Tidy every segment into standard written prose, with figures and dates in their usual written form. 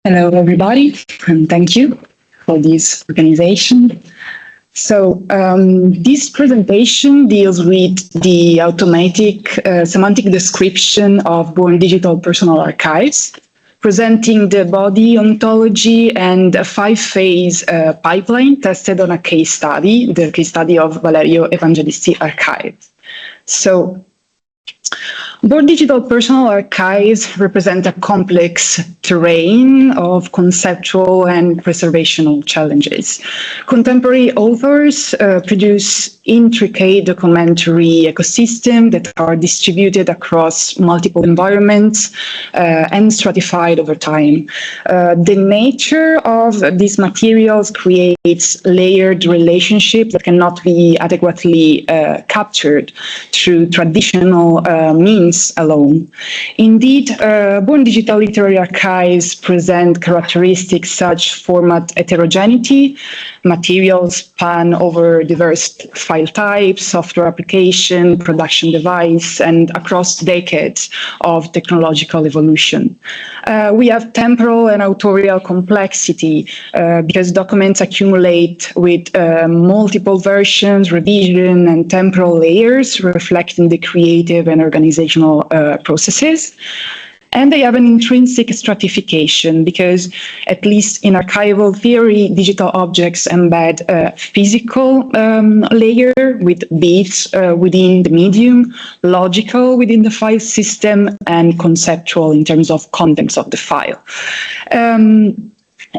Hello, everybody, and thank you for this organization. This presentation deals with the automatic semantic description of born digital personal archives, presenting the body ontology and a five-phase pipeline tested on a case study, the case study of Valerio Evangelisti archive. So, Born digital personal archives represent a complex terrain of conceptual and preservational challenges. Contemporary authors produce intricate documentary ecosystems that are distributed across multiple environments and stratified over time. The nature of these materials creates layered relationships that cannot be adequately captured through traditional means alone. Indeed, born digital literary archives present characteristics such format heterogeneity, materials span over diverse file types, software application, production device, and across decades of technological evolution. We have temporal and authorial complexity because documents accumulate with multiple versions, revision, and temporal layers reflecting the creative and organizational processes. And they have an intrinsic stratification because, at least in archival theory, digital objects embed a physical layer with bits within the medium, logical within the file system, and conceptual in terms of contents of the file.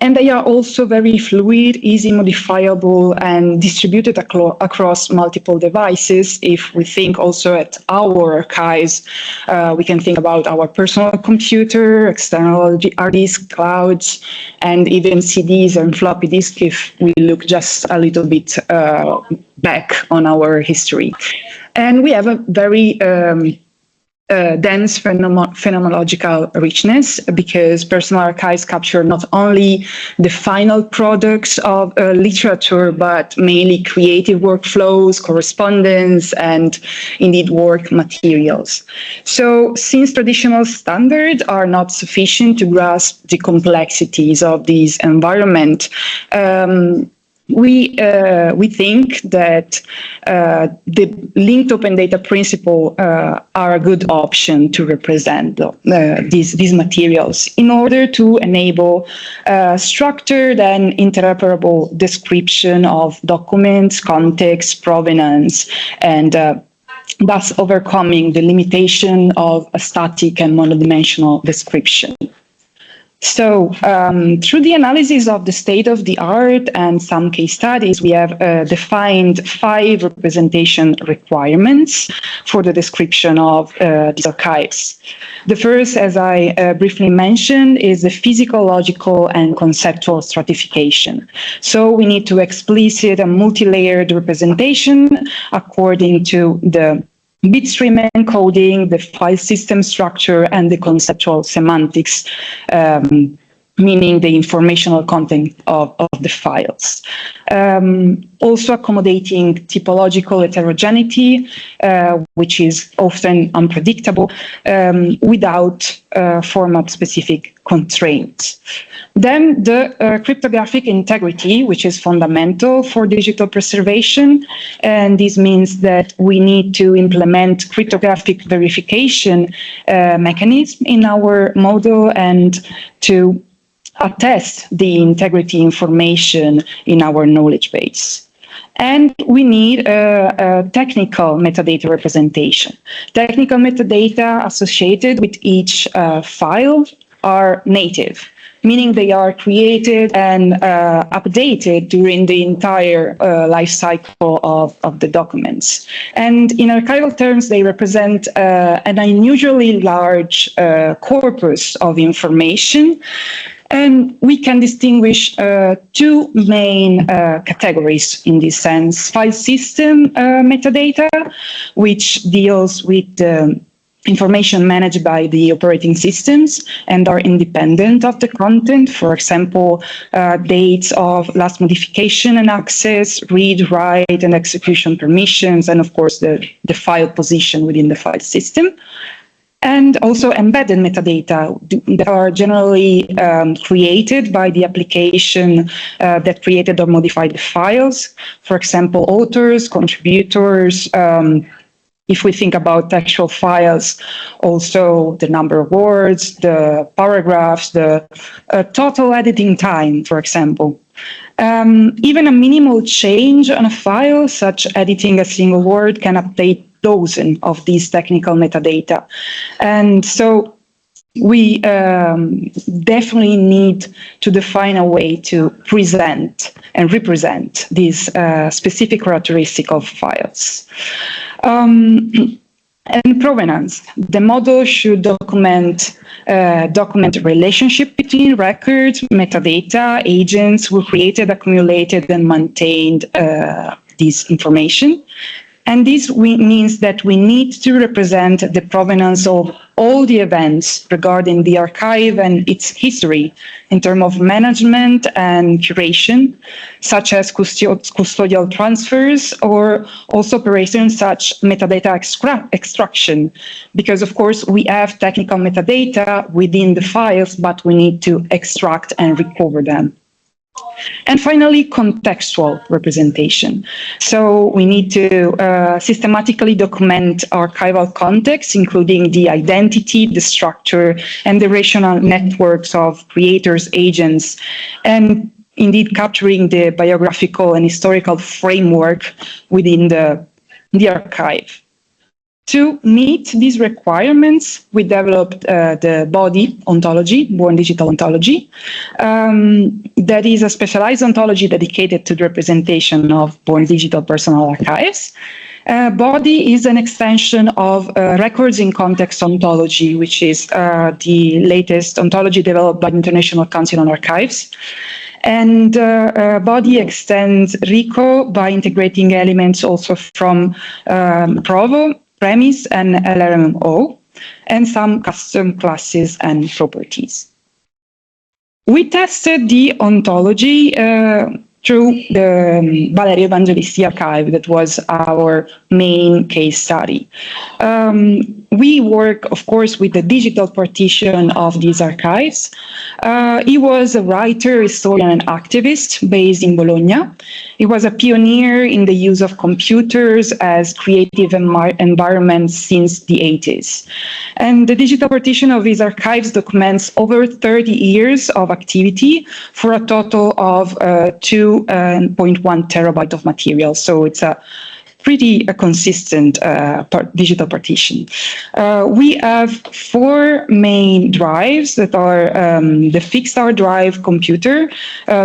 And they are also very fluid, easy modifiable, and distributed across multiple devices. If we think also at our archives, we can think about our personal computer, external hard disk, clouds, and even CDs and floppy disk if we look just a little bit back on our history. And we have a very dense phenomenological richness because personal archives capture not only the final products of literature, but mainly creative workflows, correspondence, and indeed work materials. So since traditional standards are not sufficient to grasp the complexities of this environment, we think that the linked open data principle are a good option to represent these materials in order to enable structured and interoperable description of documents, context, provenance, and thus overcoming the limitation of a static and monodimensional description. So, through the analysis of the state of the art and some case studies, we have defined 5 representation requirements for the description of these archives. The first, as I briefly mentioned, is the physical, and conceptual stratification. So we need to explicit a multi-layered representation according to the bitstream encoding, the file system structure, and the conceptual semantics, meaning the informational content of the files. Also accommodating typological heterogeneity, which is often unpredictable, without format-specific constraints. Then the cryptographic integrity, which is fundamental for digital preservation, and this means that we need to implement cryptographic verification mechanism in our model and to attest the integrity information in our knowledge base. And we need a technical metadata representation. Technical metadata associated with each file are native, meaning they are created and updated during the entire life cycle of the documents. And in archival terms, they represent an unusually large corpus of information. And we can distinguish 2 main categories in this sense. File system metadata, which deals with the information managed by the operating systems and are independent of the content. For example, dates of last modification and access, read, write, and execution permissions, and of course the file position within the file system. and also embedded metadata that are generally created by the application that created or modified the files. For example, authors, contributors. If we think about textual files, also the number of words, the paragraphs, the total editing time, for example. Even a minimal change on a file, such editing a single word, can update dozens of these technical metadata. And so we definitely need to define a way to present and represent these specific characteristics of files. And provenance. The model should document relationship between records, metadata, agents who created, accumulated, and maintained this information. And this means that we need to represent the provenance of all the events regarding the archive and its history in terms of management and curation, such as custodial transfers, or also operations such metadata extraction, because of course we have technical metadata within the files, but we need to extract and recover them. And finally, contextual representation. So we need to systematically document archival context, including the identity, the structure, and the rational networks of creators, agents, and indeed capturing the biographical and historical framework within the archive. To meet these requirements, we developed the body ontology, Born Digital Ontology, that is a specialized ontology dedicated to the representation of Born Digital personal archives. Body is an extension of Records in Context ontology, which is the latest ontology developed by the International Council on Archives. And Body extends RICO by integrating elements also from Provo, Premise, and LRMO, and some custom classes and properties. We tested the ontology through the Valerio Evangelisti archive. That was our main case study. We work, of course, with the digital partition of these archives. He was a writer, historian, and activist based in Bologna. He was a pioneer in the use of computers as creative environments since the 80s. And the digital partition of his archives documents over 30 years of activity for a total of 2.1 terabyte of material. So it's a pretty consistent digital partition. We have 4 main drives that are the fixed hard drive computer.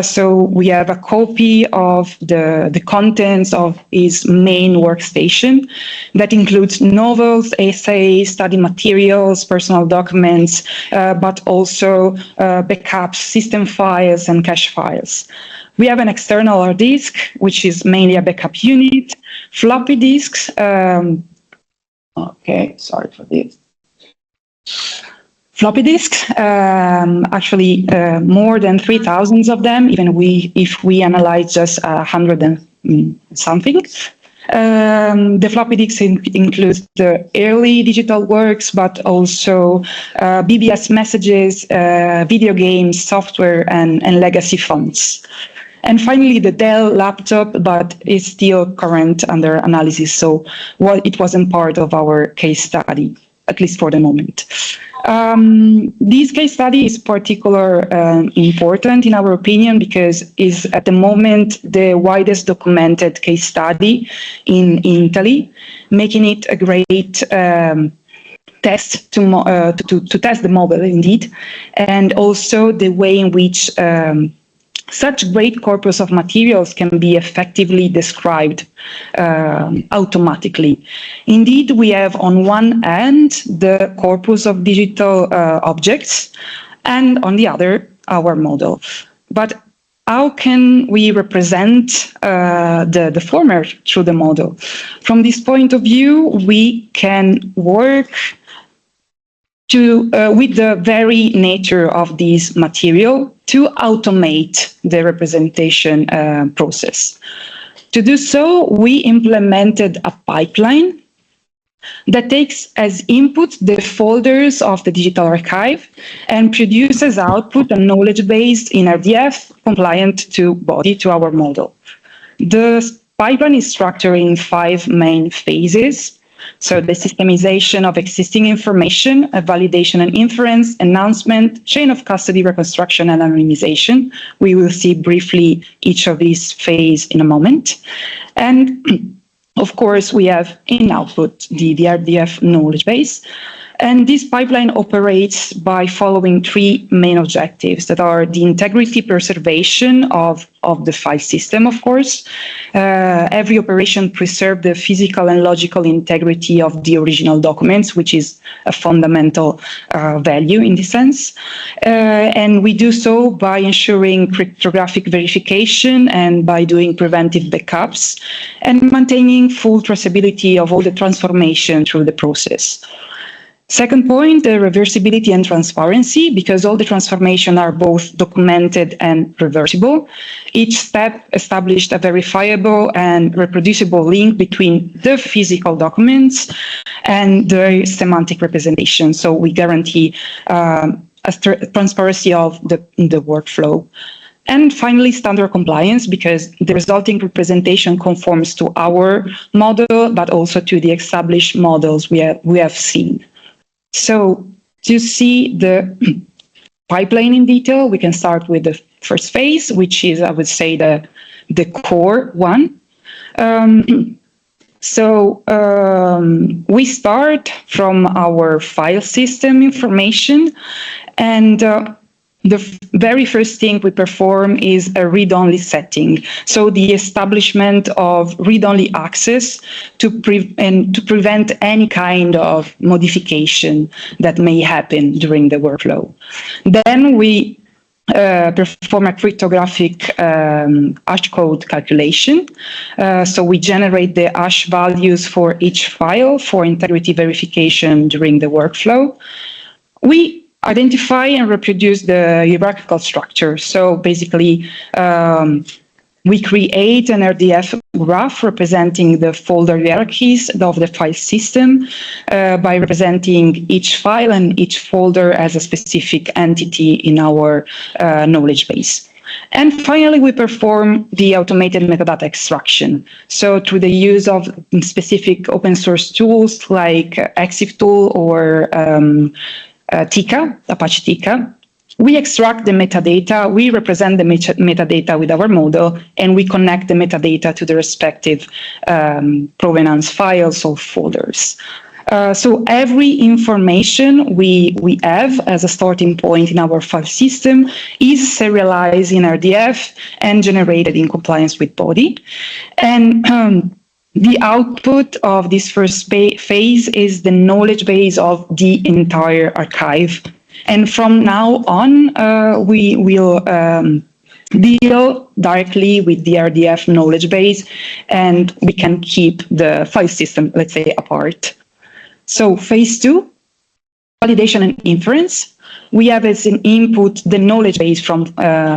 So we have a copy of the contents of his main workstation that includes novels, essays, study materials, personal documents, but also backups, system files, and cache files. We have an external hard disk, which is mainly a backup unit, floppy disks. Okay, sorry for this. Floppy disks, actually more than 3,000 of them, even if we analyze just 100 and something. The floppy disk includes the early digital works, but also BBS messages, video games, software, and legacy fonts. And finally, the Dell laptop, but is still current under analysis, so it wasn't part of our case study, at least for the moment. This case study is particularly important in our opinion because it's at the moment the widest documented case study in Italy, making it a great test to test the model indeed, and also the way in which such great corpus of materials can be effectively described automatically. Indeed, we have on one end the corpus of digital objects, and on the other, our model. But how can we represent the former through the model? From this point of view, we can work with the very nature of this material to automate the representation process. To do so, we implemented a pipeline that takes as input the folders of the digital archive and produces output a knowledge base in RDF compliant to body, to our model. The pipeline is structured in 5 main phases. So the systemization of existing information, a validation and inference, announcement, chain of custody, reconstruction, and anonymization. We will see briefly each of these phases in a moment. And of course, we have in output the RDF knowledge base. And this pipeline operates by following 3 main objectives that are the integrity preservation of the file system, of course. Every operation preserves the physical and logical integrity of the original documents, which is a fundamental value in this sense. And we do so by ensuring cryptographic verification and by doing preventive backups and maintaining full traceability of all the transformation through the process. Second point, the reversibility and transparency, because all the transformations are both documented and reversible. Each step established a verifiable and reproducible link between the physical documents and the semantic representation. So we guarantee transparency of the workflow. And finally, standard compliance, because the resulting representation conforms to our model, but also to the established models we have seen. So to see the pipeline in detail, we can start with the first phase, which is, I would say, the core one. We start from our file system information, and the very first thing we perform is a read-only setting. So the establishment of read-only access to prevent any kind of modification that may happen during the workflow. Then we perform a cryptographic hash code calculation. So we generate the hash values for each file for integrity verification during the workflow. We identify and reproduce the hierarchical structure. So basically, we create an RDF graph representing the folder hierarchies of the file system by representing each file and each folder as a specific entity in our knowledge base. And finally, we perform the automated metadata extraction. So through the use of specific open source tools like EXIF tool or Tika, Apache Tika, we extract the metadata, we represent the metadata with our model, and we connect the metadata to the respective provenance files or folders. So every information we have as a starting point in our file system is serialized in RDF and generated in compliance with body. And the output of this first phase is the knowledge base of the entire archive. And from now on, we will deal directly with the RDF knowledge base, and we can keep the file system, let's say, apart. So phase 2, validation and inference. We have as an input the knowledge base from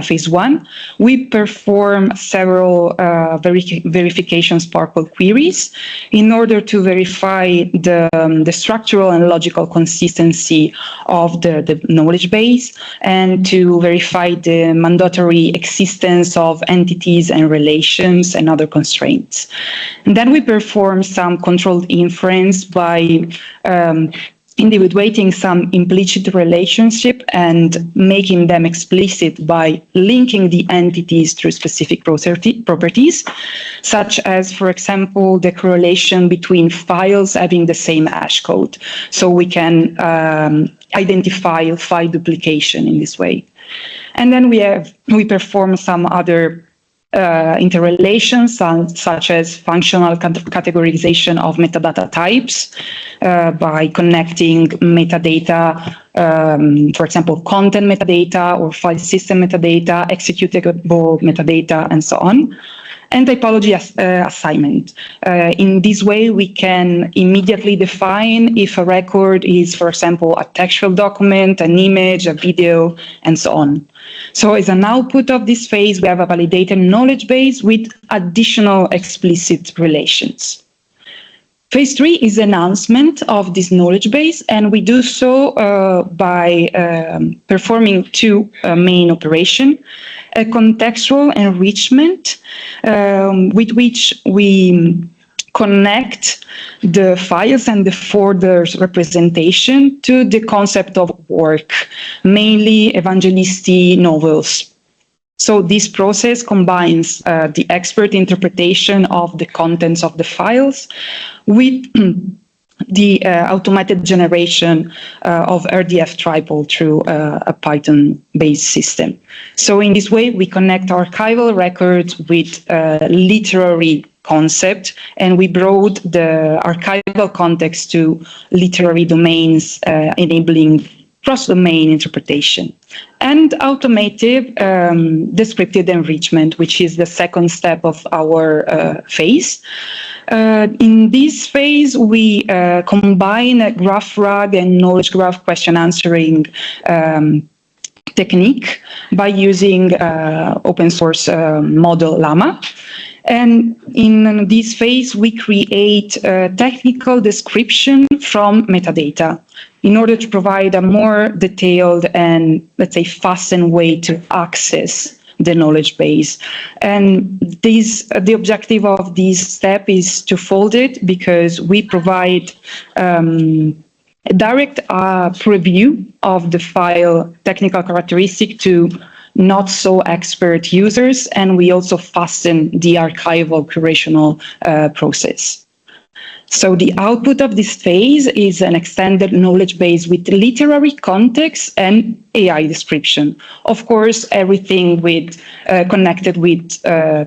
phase 1. We perform several verification Sparkle queries in order to verify the structural and logical consistency of the knowledge base and to verify the mandatory existence of entities and relations and other constraints. And then we perform some controlled inference by individuating some implicit relationship and making them explicit by linking the entities through specific properties, such as, for example, the correlation between files having the same hash code. So we can identify file duplication in this way. And then we perform some other interrelations, such as functional categorization of metadata types by connecting metadata, for example, content metadata or file system metadata, executable metadata, and so on. And typology assignment. In this way, we can immediately define if a record is, for example, a textual document, an image, a video, and so on. So as an output of this phase, we have a validated knowledge base with additional explicit relations. Phase 3 is enhancement of this knowledge base, and we do so by performing two main operations. A contextual enrichment, with which we connect the files and the folders representation to the concept of work, mainly evangelisti novels. So this process combines the expert interpretation of the contents of the files with the automated generation of RDF tripole through a Python-based system. So in this way, we connect archival records with literary concept, and we brought the archival context to literary domains, enabling cross-domain interpretation. And automated descriptive enrichment, which is the second step of our phase. In this phase, we combine a graph RAG and knowledge graph question answering technique by using open source model Llama. And in this phase, we create a technical description from metadata in order to provide a more detailed and, let's say, fastened way to access the knowledge base. And the objective of this step is twofold, because we provide a direct preview of the file technical characteristic to not so expert users, and we also fasten the archival curational process. So the output of this phase is an extended knowledge base with literary context and AI description. Of course, everything with connected with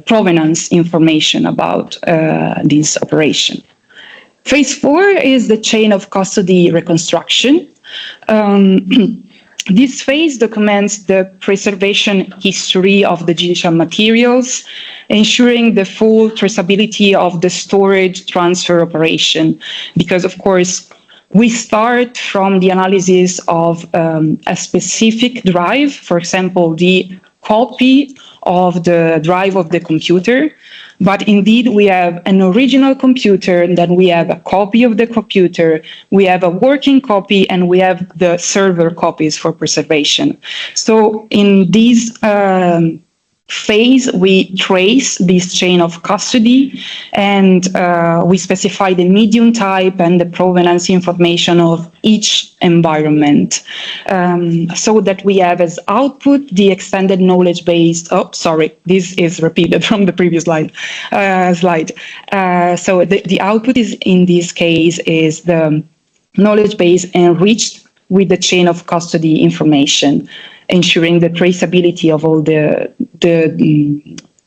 provenance information about this operation. Phase 4 is the chain of custody reconstruction. This phase documents the preservation history of the digital materials, ensuring the full traceability of the storage transfer operation. Because, of course, we start from the analysis of a specific drive, for example, the copy of the drive of the computer. But indeed, we have an original computer, and then we have a copy of the computer, we have a working copy, and we have the server copies for preservation. So in this phase, we trace this chain of custody, and we specify the medium type and the provenance information of each environment, so that we have as output the extended knowledge base. Oh, sorry, this is repeated from the previous slide. So the output is, in this case, is the knowledge base enriched with the chain of custody information, ensuring the traceability of all the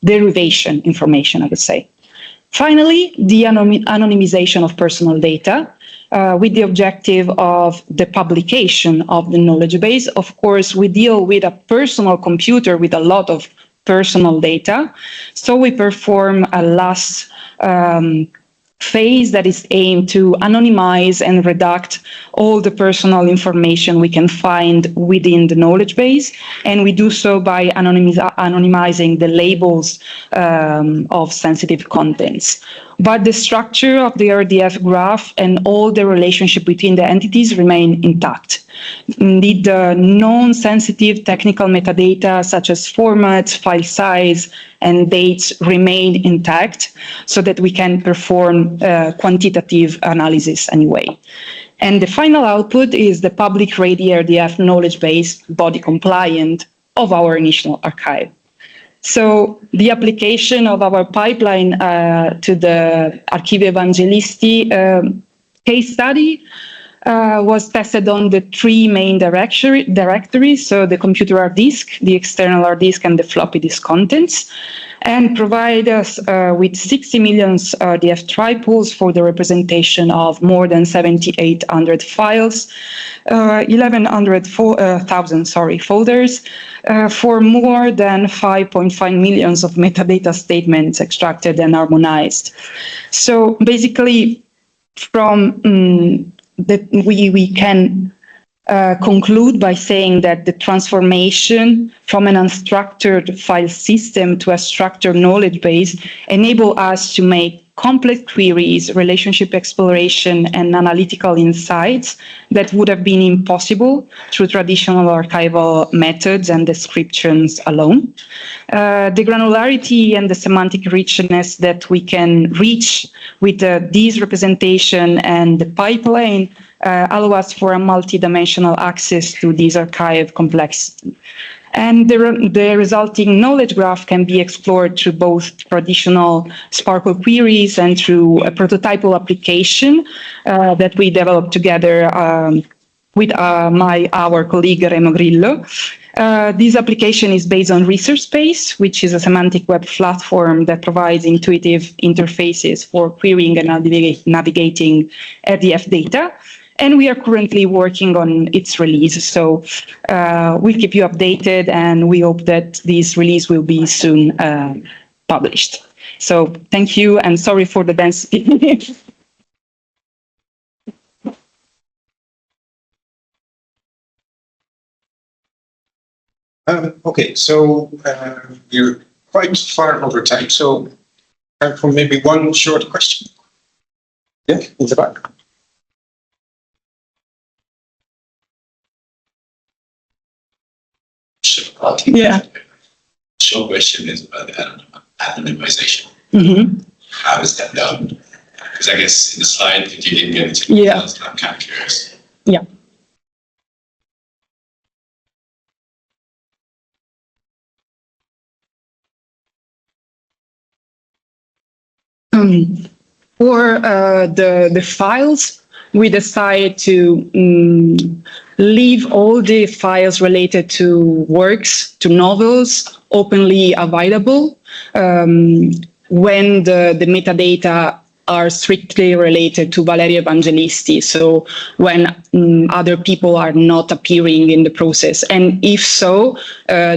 derivation information, I would say. Finally, the anonymization of personal data, with the objective of the publication of the knowledge base. Of course, we deal with a personal computer with a lot of personal data, so we perform a last phase that is aimed to anonymize and redact all the personal information we can find within the knowledge base. And we do so by anonymizing the labels of sensitive contents. But the structure of the RDF graph and all the relationship between the entities remain intact. Indeed, the non-sensitive technical metadata such as formats, file size, and dates remain intact, so that we can perform quantitative analysis anyway. And the final output is the public ready RDF knowledge base, body compliant, of our initial archive. So the application of our pipeline to the Archivio Evangelisti case study was tested on the three main directories, so the computer hard disk, the external hard disk, and the floppy disk contents, and provide us with 60 million RDF tripoles for the representation of more than 7,800 files, 11,000 folders, for more than 5.5 million of metadata statements extracted and harmonized. So basically, from that we can conclude by saying that the transformation from an unstructured file system to a structured knowledge base enable us to make complex queries, relationship exploration, and analytical insights that would have been impossible through traditional archival methods and descriptions alone. The granularity and the semantic richness that we can reach with this representation and the pipeline allow us for a multidimensional access to this archive complexity. And the resulting knowledge graph can be explored through both traditional Sparkle queries and through a prototypal application that we developed together with our colleague Remo Grillo. This application is based on ResearchSpace, which is a semantic web platform that provides intuitive interfaces for querying and navigating RDF data. And we are currently working on its release. So we'll keep you updated, and we hope that this release will be soon published. So thank you, and sorry for the density. Okay, so we're quite far over time. So time for maybe one short question. Yeah, in the back. Yeah. Short question is about the anonymization. Mm-hmm. How is that done? Because I guess in the slide that you didn't get into details, I'm kind of curious. Yeah. For the files, we decided to leave all the files related to works, to novels, openly available when the metadata are strictly related to Valerio Evangelisti, so when other people are not appearing in the process. And if so,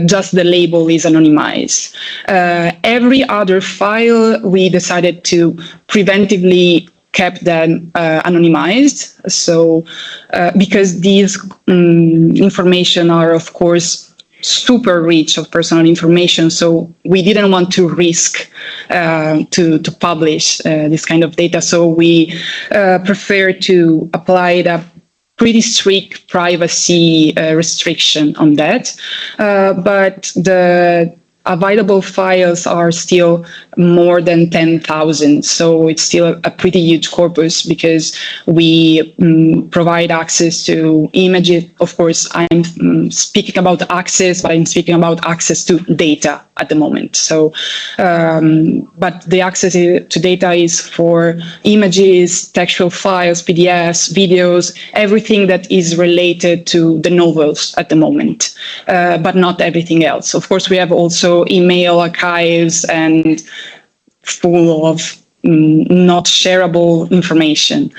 just the label is anonymized. Every other file, we decided to preventively keep them anonymized. So because these information are, of course, super rich of personal information, so we didn't want to risk to publish this kind of data. So we prefer to apply a pretty strict privacy restriction on that. But the available files are still more than 10,000. So it's still a pretty huge corpus because we provide access to images. Of course, I'm speaking about access, but I'm speaking about access to data at the moment. So, but the access to data is for images, textual files, PDFs, videos, everything that is related to the novels at the moment, but not everything else. Of course, we have also email archives and full of not shareable information.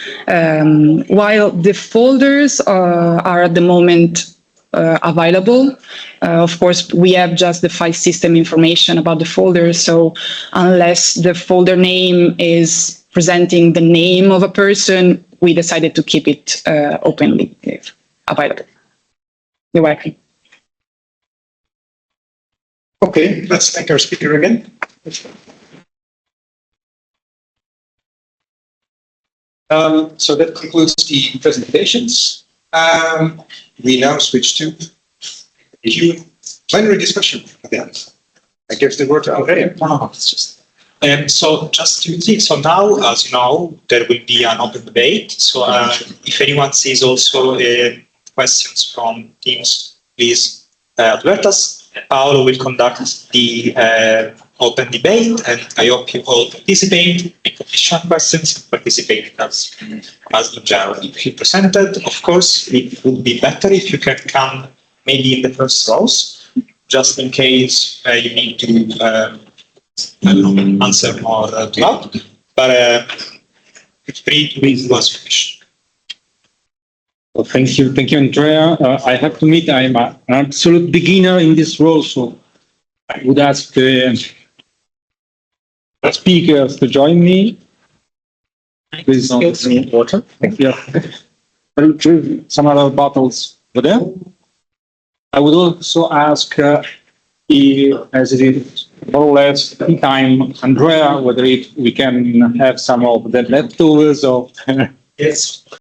While the folders are at the moment available, of course, we have just the file system information about the folder. So unless the folder name is presenting the name of a person, we decided to keep it openly available. You're welcome. Okay, let's thank our speaker again. So that concludes the presentations. We now switch to plenary discussion again. I give the word to Andrea. So just to see, so now, as you know, there will be an open debate. So if anyone sees also questions from Teams, please alert us. Paolo will conduct the open debate, and I hope you all participate, make additional questions, participate as in general he presented. Of course, it would be better if you can come maybe in the first rows, just in case you need to answer more loud, but it's pretty reasonable sufficient. Well, thank you, Andrea. I have to admit I'm an absolute beginner in this role, so I would ask the speakers to join me. Please don't drink water. Thank you. Some other bottles over there. I would also ask, as it is more or less tea time. Andrea, whether we can have some of the leftovers of Yes.